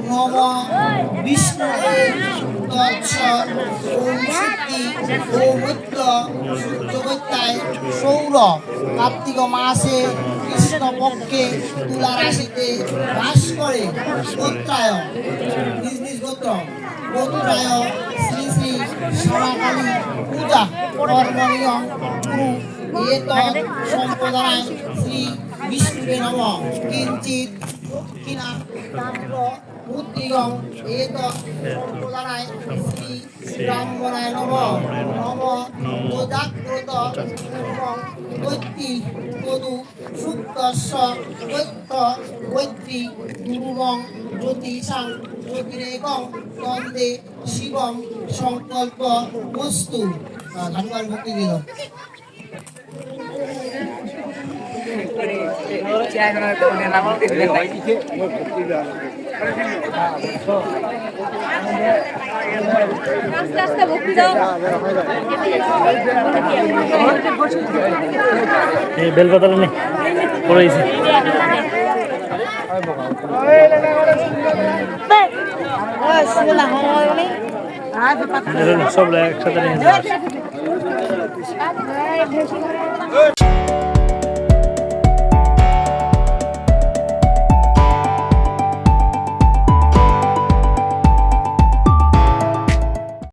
নম বিষ্ণুবে তৎসৎ ওম শক্তি ওম মধ্য সূর্যবত্যায় সৌর কার্তিক মাসে কৃষ্ণপক্ষে তুলা রাশিতে বাস করে। গোত্রায় নিজ নিজ গোত্রায় শ্রী শ্রী শ্যামাকালী পূজা কর্মণীয়ং কুরু এতৎ সম্প্রদায় শ্রী বিষ্ণুবে নমঃ। কিঞ্চিৎ দক্ষিণা তাম্র মুদ্রিয়ং এতৎ সম্প্রদায় শ্রী ব্রাহ্মণায় নমঃ। নমঃ তদাগ্রত পূর্বং দৈত্যি তদু সুপ্তস্য দৈত্য দৈত্রী গুরুবং জ্যোতিষাং জ্যোতিরেকং তন্দে শিবং সংকল্প বস্তু। ধন্যবাদ ভক্তি দিল। বেলপাতা নেই পড়েছি সব একসাথে